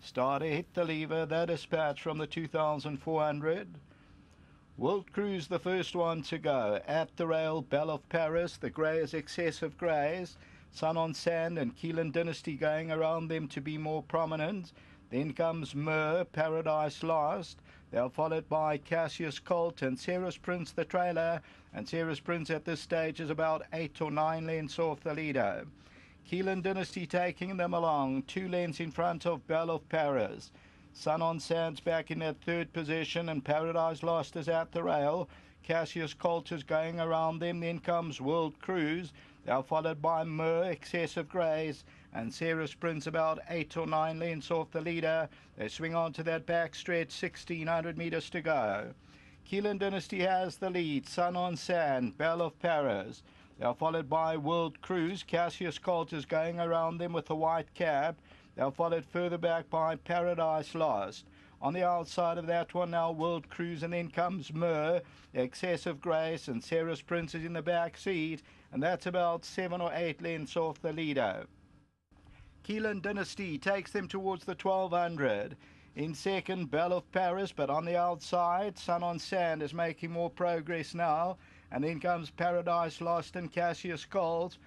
Starter hit the lever, the dispatch from the 2400. World Cruise, the first one to go. At the rail, Belle of Paris, the grey is Excessive Greys. Sun on Sand and KHEELAN Dynasty going around them to be more prominent. Then comes Mur, Paradise Lost. They are followed by Cassius Colt and Ceres Prince, the trailer. And Ceres Prince at this stage is about 8 or 9 lengths off the leader. KHEELAN Dynasty taking them along, 2 lengths in front of Belle of Paris. Sun on Sand's back in that third position, and Paradise Lost is at the rail. Cassius Colt is going around them. Then comes World Cruise. They are followed by Mur, Excessive Greys, and Ceres Prince about 8 or 9 lengths off the leader. They swing on to that back stretch, 1600 meters to go. KHEELAN Dynasty has the lead. Sun on Sand, Belle of Paris. They are followed by World Cruise. Cassius Colt is going around them with a white cap. They are followed further back by Paradise Lost. On the outside of that one now, World Cruise, and then comes Mur, Excessive Grace, and Ceres Prince is in the back seat, and that's about 7 or 8 lengths off the leader. KHEELAN Dynasty takes them towards the 1200. In second, Belle of Paris, but on the outside, Sun on Sand is making more progress now, and then comes Paradise Lost and Cassius Colt.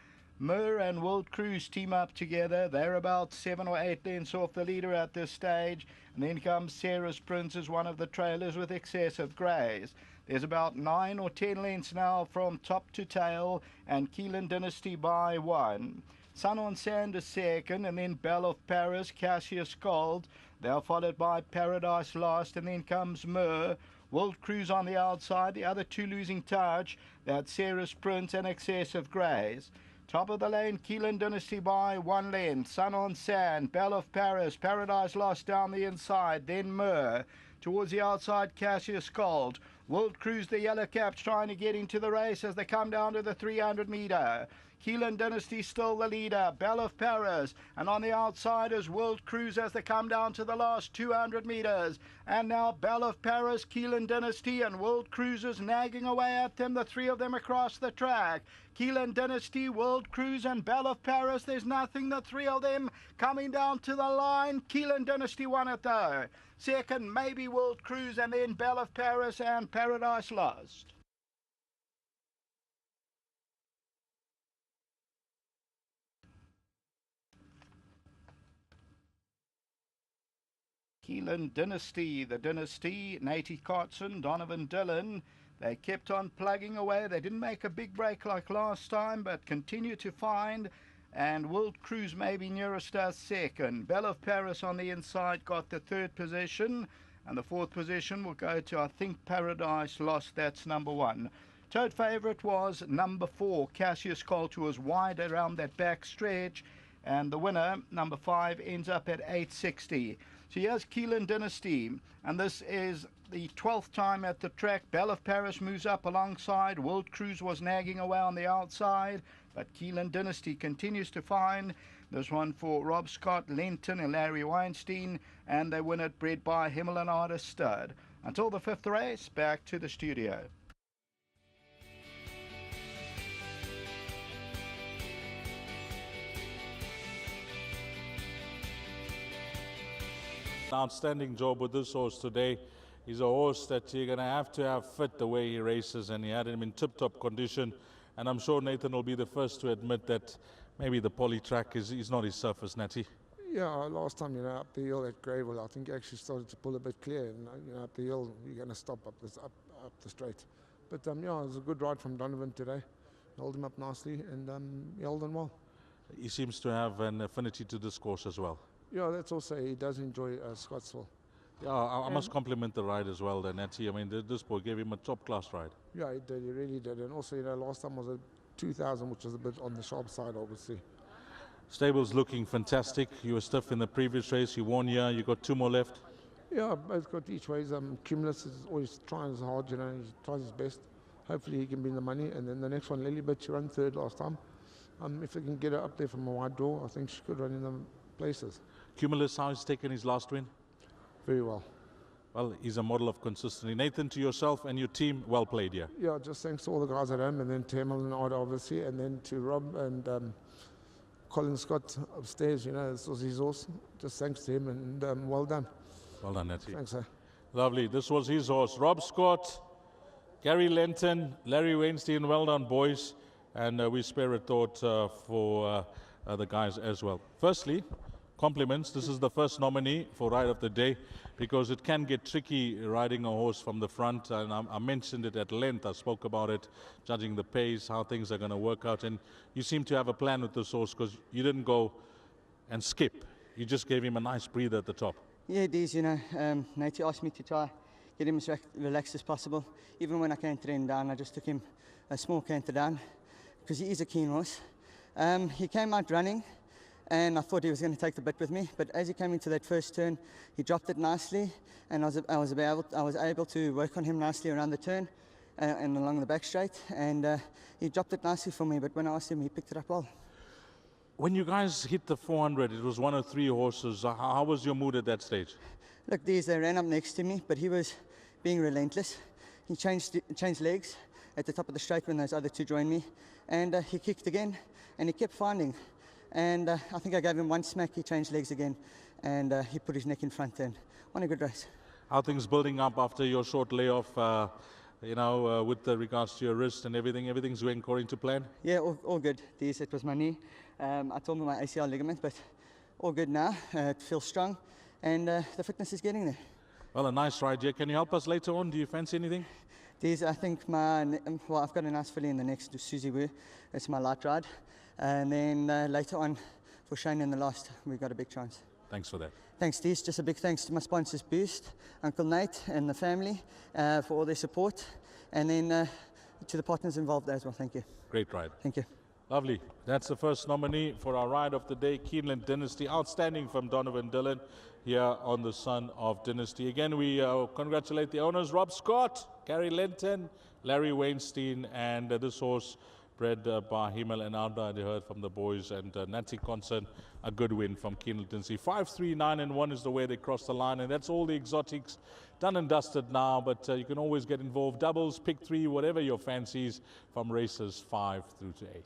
Mur and World Cruise team up together. They're about 7 or 8 lengths off the leader at this stage. And then comes Ceres Prince as one of the trailers with Excessive Greys. There's about 9 or 10 lengths now from top to tail, and KHEELAN Dynasty by 1. Sun on Sand is second, and then Belle of Paris, Cassius Colt. They are followed by Paradise Lost, and then comes Mur. World Cruise on the outside. The other 2 losing touch. That's Ceres Prince and Excessive Greys. Top of the lane, KHEELAN Dynasty by 1 length. Sun on Sand, Belle of Paris, Paradise Lost down the inside, then Mur. Towards the outside, Cassius Colt. World Cruise, the yellow caps, trying to get into the race as they come down to the 300 meter. KHEELAN Dynasty still the leader, Belle of Paris, and on the outside is World Cruise as they come down to the last 200 meters. And now Belle of Paris, KHEELAN Dynasty, and World Cruise is nagging away at them, the 3 of them across the track. KHEELAN Dynasty, World Cruise, and Belle of Paris. There's nothing, the 3 of them coming down to the line. KHEELAN Dynasty won it though. Second, maybe World Cruise, and then Belle of Paris and Paradise Lost. KHEELAN Dynasty, the Dynasty, Natey Cartson, Donovan Dillon. They kept on plugging away. They didn't make a big break like last time, but continue to find. And World Cruise maybe nearest us second. Belle of Paris on the inside got the 3rd position. And the 4th position will go to, I think, Paradise Lost. That's number 1. Tote favourite was number 4, Cassius Colt, who was wide around that back stretch. And the winner, number 5, ends up at 860. So here's KHEELAN Dynasty, and this is the 12th time at the track. Belle of Paris moves up alongside. World Cruise was nagging away on the outside, but KHEELAN Dynasty continues to find. This one for Rob Scott, Lenton, and Larry Weinstein, and they win it bred by Himalayan Artist Stud. Until the 5th race, back to the studio. Outstanding job with this horse today. He's a horse that you're going to have fit the way he races, and he had him in tip-top condition. And I'm sure Nathan will be the first to admit that maybe the poly track is not his surface, Natty. Yeah, last time, up the hill at Greyville, I think he actually started to pull a bit clear. And, up the hill, you're going to stop up the straight. But, it was a good ride from Donovan today. Held him up nicely, and he held on well. He seems to have an affinity to this course as well. Yeah, that's also, he does enjoy Scottsville. Yeah, I must compliment the ride as well, Natty. I mean, this boy gave him a top-class ride. Yeah, he did. He really did. And also, last time was a 2000, which was a bit on the sharp side, obviously. Stable's looking fantastic. You were stiff in the previous race. You won here. You got 2 more left. Yeah, both got each ways. Cumulus is always trying as hard, he tries his best. Hopefully he can be in the money. And then the next one, Lilybet, she ran 3rd last time. If they can get her up there from a wide draw, I think she could run in the places. Cumulus, how has taken his last win? Very well. Well, he's a model of consistency. Nathan, to yourself and your team, well played here. Yeah, just thanks to all the guys at home, and then to Emil and Arda, obviously, and then to Rob and Colin Scott upstairs, you know, this was his horse. Just thanks to him, and well done. Well done, Natty. Thanks, sir. Lovely. This was his horse. Rob Scott, Gary Lenton, Larry Weinstein, well done, boys. And we spare a thought for the guys as well. Firstly, compliments. This is the first nominee for Ride of the Day, because it can get tricky riding a horse from the front. And I mentioned it at length. I spoke about it, judging the pace, how things are going to work out. And you seem to have a plan with this horse, because you didn't go and skip. You just gave him a nice breather at the top. Yeah, it is, you know. Nate asked me to try get him as relaxed as possible. Even when I cantered him down, I just took him a small canter down, because he is a keen horse. He came out running, and I thought he was going to take the bit with me, but as he came into that first turn, he dropped it nicely, and I was able to work on him nicely around the turn and along the back straight, and he dropped it nicely for me, but when I asked him, he picked it up well. When you guys hit the 400, it was 1 of 3 horses. How was your mood at that stage? Look, they ran up next to me, but he was being relentless. He changed legs at the top of the straight when those other 2 joined me, and he kicked again, and he kept finding. And I think I gave him 1 smack, he changed legs again, and he put his neck in front, and won a good race. How things building up after your short layoff, with regards to your wrist and everything? Everything's going according to plan? Yeah, all good. It was my knee. I tore my ACL ligament, but all good now. It feels strong, and the fitness is getting there. Well, a nice ride here. Can you help us later on? Do you fancy anything? I think I've got a nice filly in the next to Susie Wu. It's my light ride. And then later on, for Shane in the last, we've got a big chance. Thanks for that. Thanks, Dees. Just a big thanks to my sponsors, Boost, Uncle Nate and the family for all their support. And then to the partners involved as well. Thank you. Great ride. Thank you. Lovely. That's the first nominee for our Ride of the Day, KHEELAN Dynasty. Outstanding from Donovan Dillon here on the Son of Dynasty. Again, we congratulate the owners, Rob Scott, Gary Lenton, Larry Weinstein, and this horse bred by Himmel and Alda, I heard from the boys, and Nancy Concern, a good win from KHEELAN Dynasty. 5-3, 9-1 is the way they cross the line, and that's all the exotics done and dusted now, but you can always get involved. Doubles, pick 3, whatever your fancies, from races 5 through to 8.